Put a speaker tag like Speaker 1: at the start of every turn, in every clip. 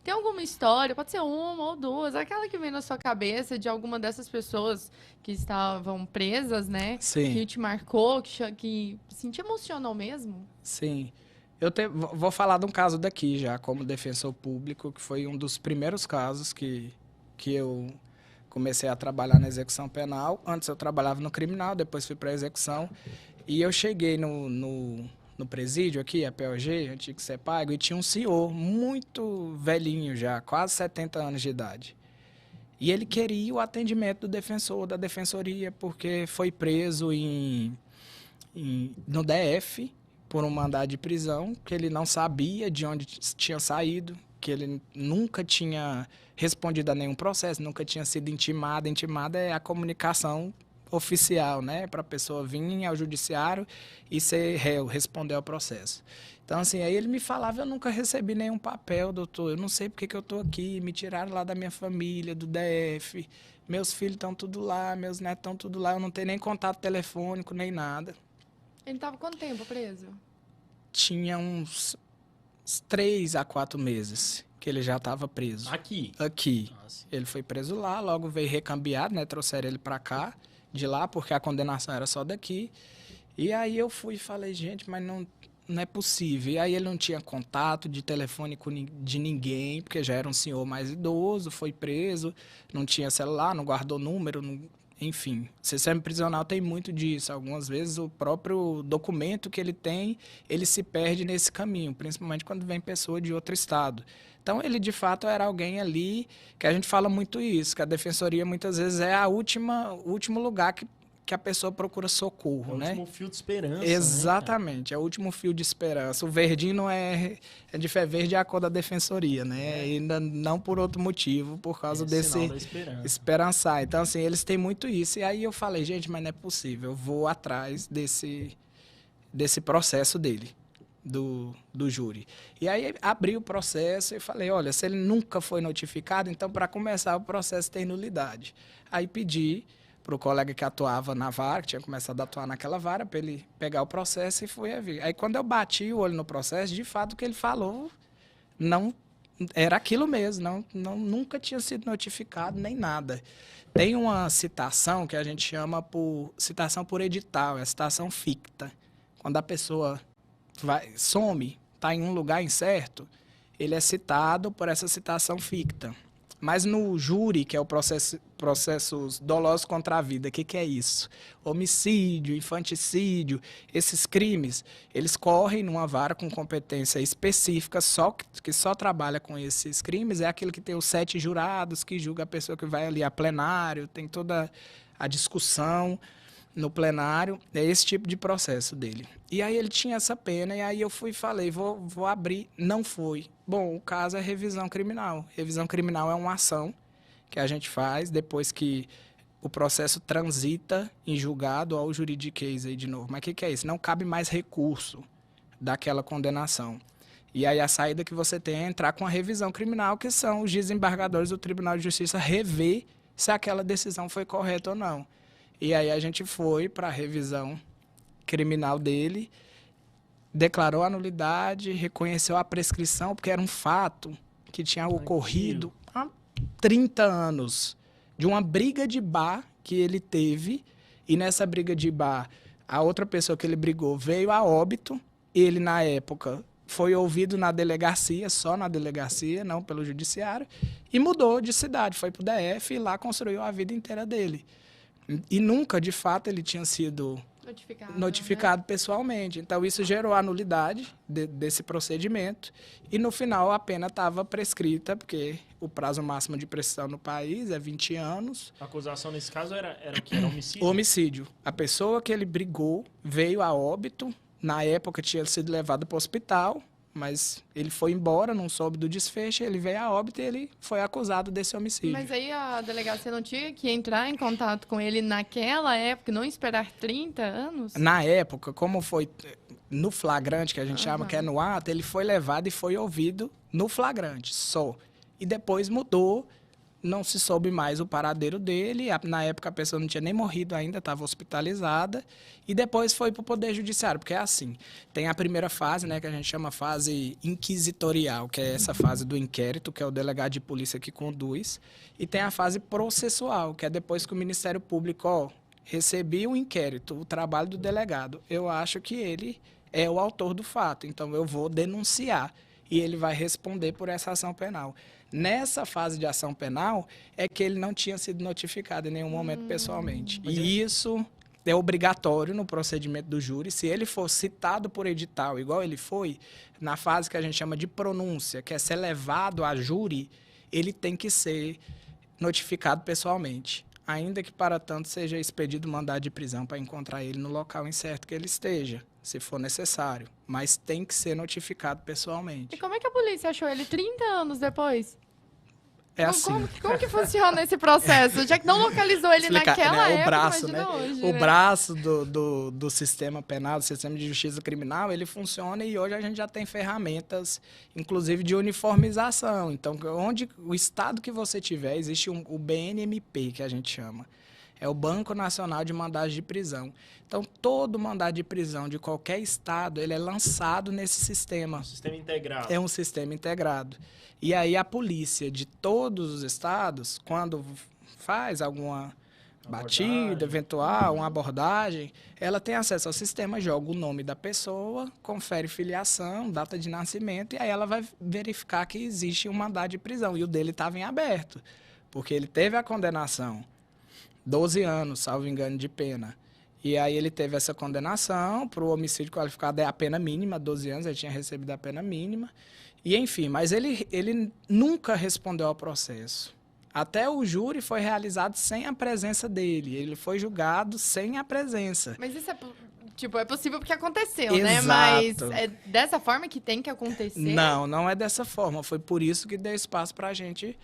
Speaker 1: Tem alguma história, pode ser uma ou duas, aquela que vem na sua cabeça de alguma dessas pessoas que estavam presas, né?
Speaker 2: Sim,
Speaker 1: Que te marcou, que assim, te emocionou mesmo?
Speaker 2: sim. Vou falar de um caso daqui já, como defensor público, que foi um dos primeiros casos que eu comecei a trabalhar na execução penal. Antes eu trabalhava no criminal, depois fui para a execução. E eu cheguei no presídio aqui, a POG, antigo CEPAG, e tinha um senhor muito velhinho já, quase 70 anos de idade. E ele queria o atendimento do defensor, da defensoria, porque foi preso no DF por um mandado de prisão, que ele não sabia de onde tinha saído, que ele nunca tinha respondido a nenhum processo, nunca tinha sido intimado. Intimada é a comunicação oficial, né, para a pessoa vir ao judiciário e ser réu, responder ao processo. Então, assim, aí ele me falava, eu nunca recebi nenhum papel, doutor, eu não sei porque que eu estou aqui, me tiraram lá da minha família, do DF, meus filhos estão tudo lá, meus netos estão tudo lá, eu não tenho nem contato telefônico, nem nada.
Speaker 1: Ele tava quanto tempo preso?
Speaker 2: Tinha uns 3 a 4 meses que ele já estava preso.
Speaker 3: Aqui.
Speaker 2: Aqui.
Speaker 3: Nossa.
Speaker 2: Ele foi preso lá, logo veio recambiado, né? Trouxeram ele para cá, de lá, porque a condenação era só daqui. E aí eu fui e falei, gente, mas não é possível. E aí ele não tinha contato de telefone de ninguém, porque já era um senhor mais idoso, foi preso, não tinha celular, não guardou número, enfim. O sistema prisional tem muito disso. Algumas vezes o próprio documento que ele tem, ele se perde nesse caminho, principalmente quando vem pessoa de outro estado. Então ele de fato era alguém ali, que a gente fala muito isso, que a defensoria muitas vezes é o último lugar que a pessoa procura socorro,
Speaker 3: É o
Speaker 2: né?
Speaker 3: último fio de esperança,
Speaker 2: Exatamente, é o último fio de esperança. O verdinho não é de fé verde, é a cor da defensoria, né? E ainda não por outro motivo, por causa desse
Speaker 3: sinal da esperança.
Speaker 2: esperançar. Então, assim, eles têm muito isso. E aí eu falei, gente, mas não é possível, eu vou atrás desse processo dele, do júri. E aí abri o processo e falei, olha, se ele nunca foi notificado, então para começar o processo tem nulidade. Aí pedi para o colega que atuava na vara, que tinha começado a atuar naquela vara, para ele pegar o processo e fui a ver. Aí quando eu bati o olho no processo, de fato o que ele falou não era aquilo mesmo, nunca tinha sido notificado nem nada. Tem uma citação que a gente chama por citação por edital, é a citação ficta. Quando a pessoa some, está em um lugar incerto, ele é citado por essa citação ficta. Mas no júri, que é o processos dolosos contra a vida, o que é isso? Homicídio, infanticídio, esses crimes, eles correm numa vara com competência específica, que só trabalha com esses crimes, é aquele que tem os 7 jurados, que julga a pessoa que vai ali a plenário, tem toda a discussão no plenário, é esse tipo de processo dele. E aí ele tinha essa pena, e aí eu fui e falei, vou abrir. Não foi. Bom, o caso é revisão criminal. Revisão criminal é uma ação que a gente faz depois que o processo transita em julgado ao juridiquês aí de novo. Mas o que é isso? Não cabe mais recurso daquela condenação. E aí a saída que você tem é entrar com a revisão criminal, que são os desembargadores do Tribunal de Justiça rever se aquela decisão foi correta ou não. E aí a gente foi para a revisão criminal dele, declarou a nulidade, reconheceu a prescrição, porque era um fato que tinha ocorrido há 30 anos, de uma briga de bar que ele teve, e nessa briga de bar, a outra pessoa que ele brigou veio a óbito, ele na época foi ouvido na delegacia, só na delegacia, não pelo judiciário, e mudou de cidade, foi para o DF e lá construiu a vida inteira dele. E nunca, de fato, ele tinha sido notificado, né, pessoalmente. Então, isso gerou a nulidade desse procedimento. E, no final, a pena estava prescrita, porque o prazo máximo de prescrição no país é 20 anos.
Speaker 3: A acusação, nesse caso, era o quê? Era homicídio?
Speaker 2: Homicídio. A pessoa que ele brigou veio a óbito. Na época, tinha sido levado para o hospital, mas ele foi embora, não soube do desfecho, ele veio a óbito e ele foi acusado desse homicídio.
Speaker 1: Mas aí a delegacia não tinha que entrar em contato com ele naquela época, não esperar 30 anos?
Speaker 2: Na época, como foi no flagrante, que a gente chama, que é no ato, ele foi levado e foi ouvido no flagrante, só. E depois mudou não se soube mais o paradeiro dele. Na época a pessoa não tinha nem morrido ainda, estava hospitalizada. E depois foi para o Poder Judiciário, porque é assim, tem a primeira fase, né, que a gente chama fase inquisitorial, que é essa fase do inquérito, que é o delegado de polícia que conduz. E tem a fase processual, que é depois que o Ministério Público, ó, recebi o inquérito, o trabalho do delegado. Eu acho que ele é o autor do fato, então eu vou denunciar. E ele vai responder por essa ação penal. Nessa fase de ação penal é que ele não tinha sido notificado em nenhum momento pessoalmente. E isso é obrigatório no procedimento do júri. Se ele for citado por edital, igual ele foi, na fase que a gente chama de pronúncia, que é ser levado a júri, ele tem que ser notificado pessoalmente. Ainda que para tanto seja expedido mandado de prisão para encontrar ele no local incerto que ele esteja, se for necessário. Mas tem que ser notificado pessoalmente.
Speaker 1: E como é que a polícia achou ele 30 anos depois?
Speaker 2: É assim.
Speaker 1: Como que funciona esse processo? Já que não localizou ele naquela época,
Speaker 2: o braço,
Speaker 1: imagina hoje,
Speaker 2: o
Speaker 1: né?
Speaker 2: braço do sistema penal, do sistema de justiça criminal, ele funciona e hoje a gente já tem ferramentas, inclusive de uniformização. Então, onde o estado que você tiver, existe o BNMP, que a gente chama. É o Banco Nacional de Mandados de Prisão. Então, todo mandado de prisão de qualquer estado, ele é lançado nesse sistema.
Speaker 3: Um sistema integrado.
Speaker 2: É um sistema integrado. E aí a polícia de todos os estados, quando faz alguma batida eventual, uma abordagem, ela tem acesso ao sistema, joga o nome da pessoa, confere filiação, data de nascimento, e aí ela vai verificar que existe um mandado de prisão. E o dele estava em aberto, porque ele teve a condenação, 12 anos, salvo engano, de pena. E aí ele teve essa condenação para o homicídio qualificado, é a pena mínima, 12 anos, ele tinha recebido a pena mínima. E enfim, mas ele nunca respondeu ao processo. Até o júri foi realizado sem a presença dele. Ele foi julgado sem a presença.
Speaker 1: Mas isso é possível porque aconteceu,
Speaker 2: Exato.
Speaker 1: né? Mas é dessa forma que tem que acontecer?
Speaker 2: Não é dessa forma. Foi por isso que deu espaço para a gente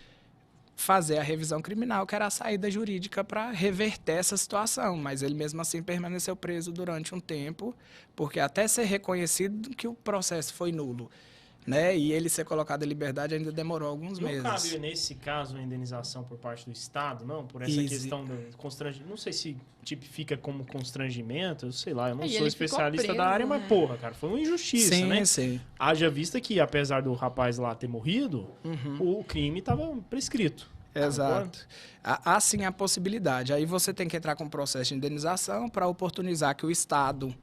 Speaker 2: fazer a revisão criminal, que era a saída jurídica para reverter essa situação. Mas ele mesmo assim permaneceu preso durante um tempo, porque até ser reconhecido que o processo foi nulo, né? E ele ser colocado em liberdade ainda demorou alguns meses.
Speaker 3: Não cabe, nesse caso, uma indenização por parte do Estado, não? Por essa questão do constrangimento. Não sei se tipifica como constrangimento, eu sei lá, eu não sou especialista
Speaker 1: preso,
Speaker 3: da área,
Speaker 1: né?
Speaker 3: mas porra, cara, foi uma injustiça,
Speaker 2: sim,
Speaker 3: né?
Speaker 2: Sim.
Speaker 3: Haja vista que, apesar do rapaz lá ter morrido, o crime estava prescrito.
Speaker 2: Exato. Há sim a possibilidade. Aí você tem que entrar com um processo de indenização para oportunizar que o Estado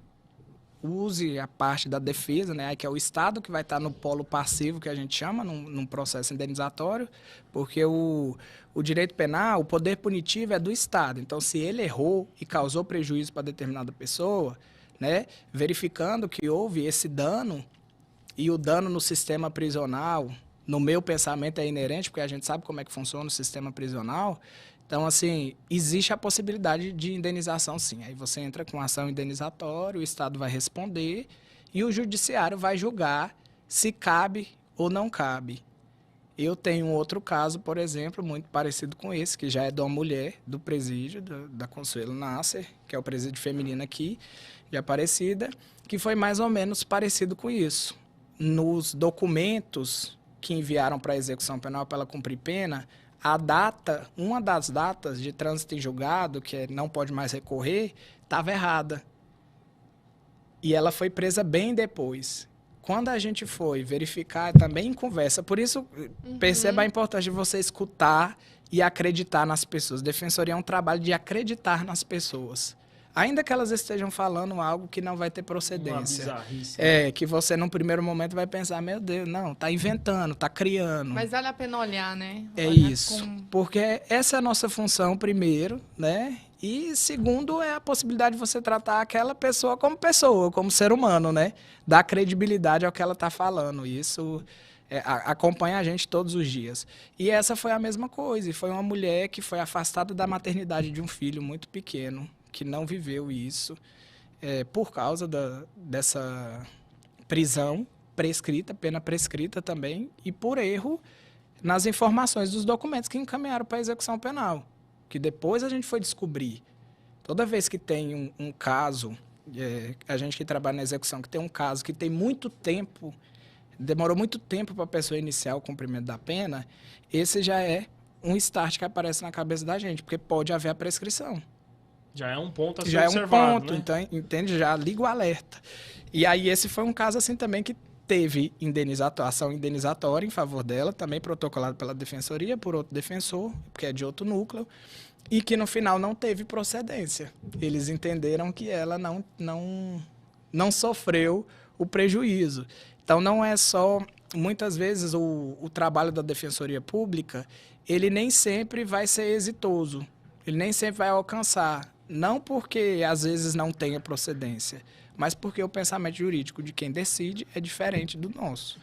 Speaker 2: use a parte da defesa, né, que é o Estado que vai estar no polo passivo, que a gente chama, num processo indenizatório, porque o direito penal, o poder punitivo é do Estado. Então, se ele errou e causou prejuízo para determinada pessoa, né, verificando que houve esse dano, e o dano no sistema prisional, no meu pensamento, é inerente, porque a gente sabe como é que funciona o sistema prisional. Então, assim, existe a possibilidade de indenização, sim. Aí você entra com ação indenizatória, o Estado vai responder e o Judiciário vai julgar se cabe ou não cabe. Eu tenho um outro caso, por exemplo, muito parecido com esse, que já é de uma mulher do presídio, da Consuelo Nasser, que é o presídio feminino aqui, de Aparecida, que foi mais ou menos parecido com isso. Nos documentos que enviaram para a execução penal para ela cumprir pena, a data, uma das datas de trânsito em julgado, que não pode mais recorrer, estava errada. E ela foi presa bem depois. Quando a gente foi verificar, também em conversa, por isso perceba a importância de você escutar e acreditar nas pessoas. Defensoria é um trabalho de acreditar nas pessoas. Ainda que elas estejam falando algo que não vai ter procedência.
Speaker 3: Uma bizarrice.
Speaker 2: Que você, num primeiro momento, vai pensar, meu Deus, não, tá inventando, tá criando.
Speaker 1: Mas vale a pena olhar, né?
Speaker 2: É
Speaker 1: Olhar
Speaker 2: isso. Porque essa é a nossa função, primeiro, né? E segundo, é a possibilidade de você tratar aquela pessoa, como ser humano, né? Dar credibilidade ao que ela tá falando. Isso acompanha a gente todos os dias. E essa foi a mesma coisa. E foi uma mulher que foi afastada da maternidade de um filho muito pequeno, que não viveu isso por causa dessa prisão prescrita, pena prescrita também, e por erro nas informações dos documentos que encaminharam para a execução penal, que depois a gente foi descobrir. Toda vez que tem um caso, a gente que trabalha na execução, que tem um caso que tem muito tempo, demorou muito tempo para a pessoa iniciar o cumprimento da pena, esse já é um start que aparece na cabeça da gente, porque pode haver a prescrição.
Speaker 3: Já é um ponto a ser
Speaker 2: Já
Speaker 3: observado,
Speaker 2: é um ponto,
Speaker 3: né?
Speaker 2: então, entende? Já liga o alerta. E aí esse foi um caso assim também que teve ação indenizatória em favor dela, também protocolado pela defensoria, por outro defensor, porque é de outro núcleo, e que no final não teve procedência. Eles entenderam que ela não sofreu o prejuízo. Então não é só, muitas vezes o trabalho da defensoria pública, ele nem sempre vai ser exitoso, ele nem sempre vai alcançar, não porque às vezes não tenha procedência, mas porque o pensamento jurídico de quem decide é diferente do nosso.